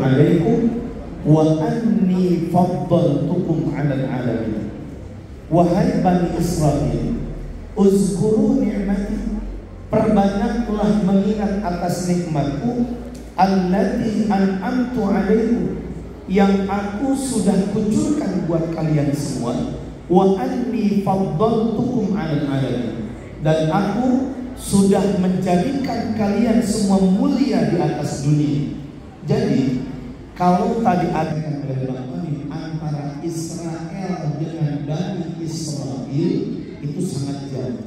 alaikum wa anni faddaltukum 'alal 'alamin. Wahai Bani Israel, uzkuru ni'mati, perbanyaklah mengingat atas nikmatku, allati an'amtu 'alaikum, yang aku sudah kucurkan buat kalian semua, wa anni faddaltukum 'alal 'alamin, dan aku sudah menjadikan kalian semua mulia di atas dunia. Jadi kalau tadi ada yang berlaku antara Israel dengan Bani Israel itu sangat jauh.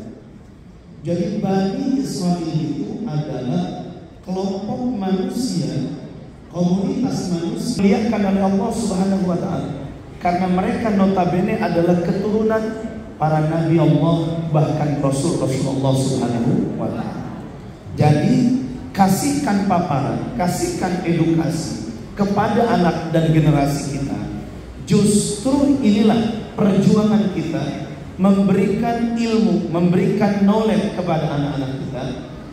Jadi Bani Israel itu adalah kelompok manusia, komunitas manusia dilihatkan oleh Allah Subhanahu wa Ta'ala, karena mereka notabene adalah keturunan para nabi Allah, bahkan Rasulullah Subhanahu wa Ta'ala. Jadi kasihkan paparan, kasihkan edukasi kepada anak dan generasi kita. Justru inilah perjuangan kita, memberikan ilmu, memberikan knowledge kepada anak-anak kita.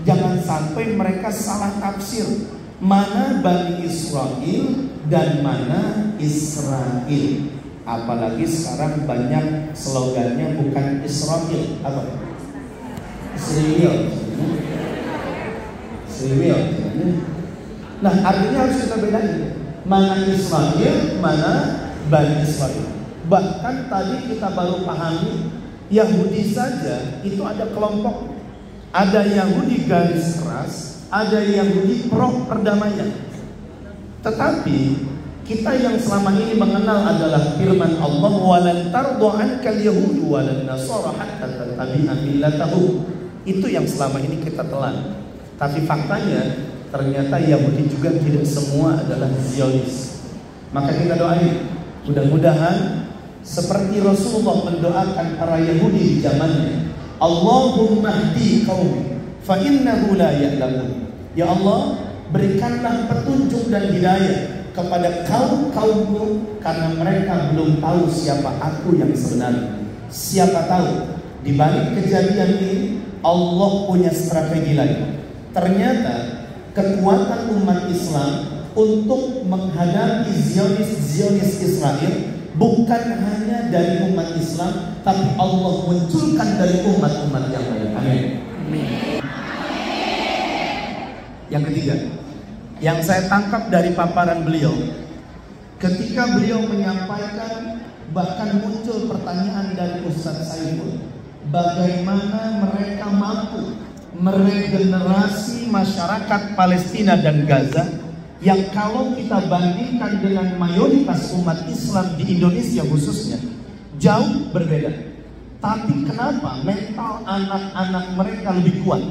Jangan sampai mereka salah tafsir mana Bani Israel dan mana Israel. Apalagi sekarang banyak slogannya bukan Israel, apa? Israel. Nah, artinya harus kita bedain mana Israel, mana Bani Israel. Bahkan tadi kita baru pahami Yahudi saja itu ada kelompok. Ada Yahudi garis keras, ada Yahudi pro perdamaian. Tetapi kita yang selama ini mengenal adalah firman Allah, walan tardu ankal yahudu walan nasara hatta tattabi'a millatahum. Itu yang selama ini kita telan. Tapi faktanya ternyata Yahudi juga tidak semua adalah Zionis. Maka kita doain, mudah-mudahan seperti Rasulullah mendoakan para Yahudi di zamannya, Allahumma hdi qaumi fa innahu la ya'lamun. Ya Allah, berikanlah petunjuk dan hidayah kepada kaum-kaumku, karena mereka belum tahu siapa aku yang sebenarnya. Siapa tahu di balik kejadian ini Allah punya strategi lain. Ternyata kekuatan umat Islam untuk menghadapi Zionis Israel bukan hanya dari umat Islam, tapi Allah munculkan dari umat-umat yang lain. Amin. Yang ketiga, yang saya tangkap dari paparan beliau, ketika beliau menyampaikan, bahkan muncul pertanyaan dari Ustaz Saiful, bagaimana mereka mampu meregenerasi masyarakat Palestina dan Gaza yang kalau kita bandingkan dengan mayoritas umat Islam di Indonesia khususnya jauh berbeda. Tapi kenapa mental anak-anak mereka lebih kuat,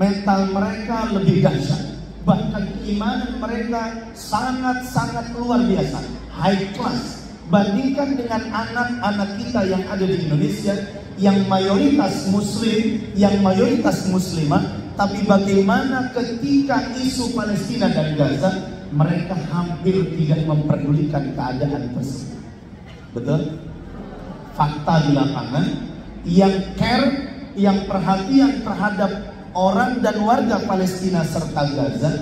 mental mereka lebih dahsyat, bahkan keimanan mereka sangat-sangat luar biasa, high class, bandingkan dengan anak-anak kita yang ada di Indonesia yang mayoritas muslim, yang mayoritas muslimah. Tapi bagaimana ketika isu Palestina dan Gaza, mereka hampir tidak memperdulikan keadaan tersebut. Betul? Fakta di lapangan, yang care, yang perhatian terhadap orang dan warga Palestina serta Gaza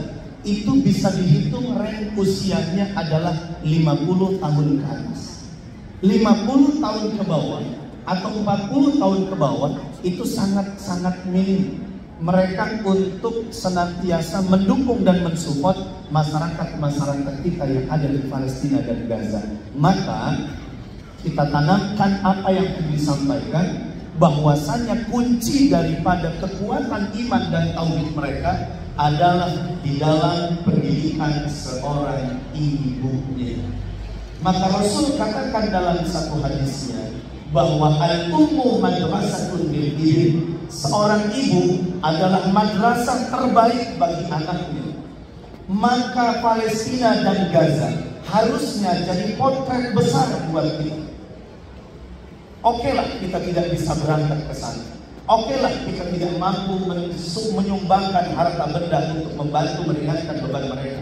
itu bisa dihitung rank usianya adalah 50 tahun ke atas. 50 tahun ke bawah atau 40 tahun ke bawah itu sangat-sangat minim mereka untuk senantiasa mendukung dan mensupport masyarakat kita yang ada di Palestina dan Gaza. Maka kita tanamkan apa yang disampaikan, bahwasanya kunci daripada kekuatan iman dan tauhid mereka adalah di dalam pendidikan seorang ibunya. Maka Rasul katakan dalam satu hadisnya bahwa al-ummu madrasatun lil ibn, seorang ibu adalah madrasah terbaik bagi anaknya. Maka Palestina dan Gaza harusnya jadi potret besar buat kita. Oke lah kita tidak bisa berangkat ke sana. Oke lah kita tidak mampu menyumbangkan harta benda untuk membantu meringankan beban mereka.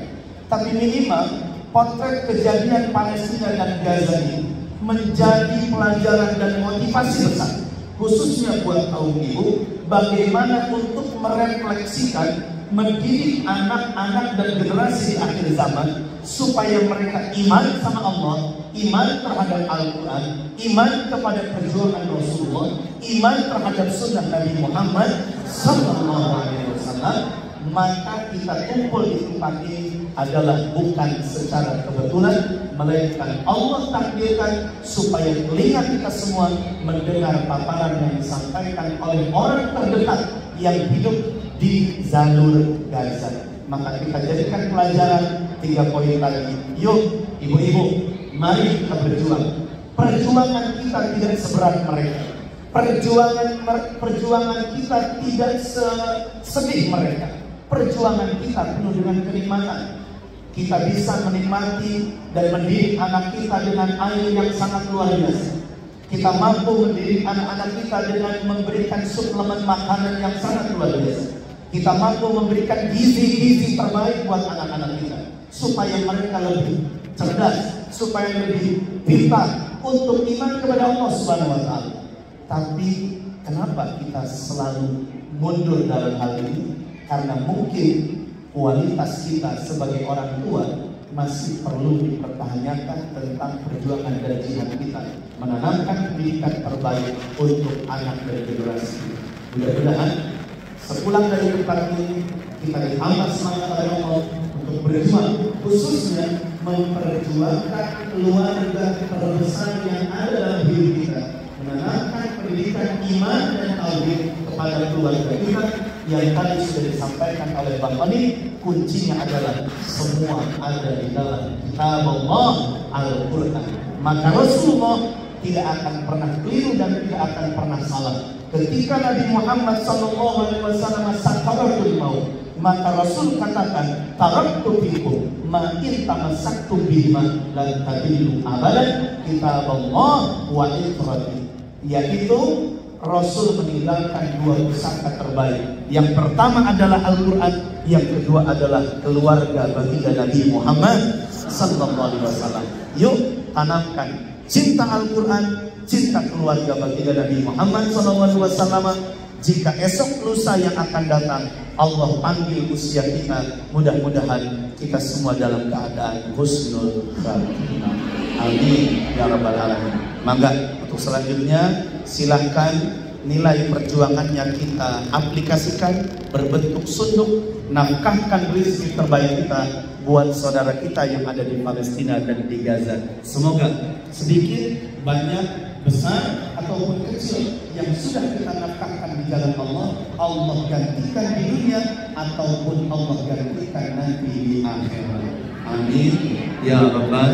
Tapi minimal potret kejadian Palestina dan Gaza ini menjadi pelajaran dan motivasi besar, khususnya buat kaum ibu, bagaimana untuk merefleksikan mendidik anak-anak dan generasi di akhir zaman supaya mereka iman sama Allah, iman terhadap Al-Quran, iman kepada perjuangan Rasulullah, iman terhadap sunnah Nabi Muhammad Sallallahu Alaihi Wasallam. Maka kita kumpul di tempat ini adalah bukan secara kebetulan, melainkan Allah takdirkan supaya telinga kita semua mendengar paparan yang disampaikan oleh orang terdekat yang hidup di jalur Gaza. Maka kita jadikan pelajaran 3 poin tadi. Yuk ibu-ibu, mari kita berjuang. Perjuangan kita tidak seberat mereka. Perjuangan kita tidak sedih mereka. Perjuangan kita penuh dengan kenikmatan. Kita bisa menikmati dan mendidik anak kita dengan air yang sangat luar biasa. Kita mampu mendidik anak-anak kita dengan memberikan suplemen makanan yang sangat luar biasa. Kita mampu memberikan gizi-gizi terbaik buat anak-anak kita, supaya mereka lebih cerdas, supaya lebih pintar untuk iman kepada Allah Subhanahu wa Ta'ala. Tapi kenapa kita selalu mundur dalam hal ini? Karena mungkin kualitas kita sebagai orang tua masih perlu dipertanyakan tentang perjuangan dan jihad kita menanamkan pendidikan terbaik untuk anak dan generasi. Mudah-mudahan sepulang dari tempat ini kita ditambah semangat oleh Allah untuk berjuang, khususnya memperjuangkan keluarga terbesar yang ada dalam hidup kita, menanamkan pendidikan iman dan tauhid kepada keluarga kita yang tadi sudah disampaikan oleh Bang Oni. Kuncinya adalah semua ada di dalam kitab Allah Al-Quran. Maka Rasulullah tidak akan pernah keliru dan tidak akan pernah salah. Ketika Nabi Muhammad SAW sakaratul maut, maka Rasul katakan, taraktu fikum ma in tamassaktum bihima lan tadillu abadan kitab Allah wa itrati. Yaitu Rasul meninggalkan 2 pusaka terbaik. Yang pertama adalah Al-Quran, yang kedua adalah keluarga baginda Nabi Muhammad Sallallahu Alaihi Wasallam. Yuk tanamkan cinta Al-Quran, cinta keluarga baginda Nabi Muhammad Sallallahu Alaihi Wasallam. Jika esok lusa yang akan datang Allah panggil usia kita, mudah-mudahan kita semua dalam keadaan husnul khatimah. Amin ya rabbal alamin. Mangga untuk selanjutnya silahkan nilai perjuangannya kita aplikasikan berbentuk sunduk, nafkahkan rezeki terbaik kita buat saudara kita yang ada di Palestina dan di Gaza. Semoga sedikit, banyak, besar ataupun kecil yang sudah kita nafkahkan di jalan Allah, Allah gantikan di dunia ataupun Allah gantikan nanti di akhirat. Amin ya rabbal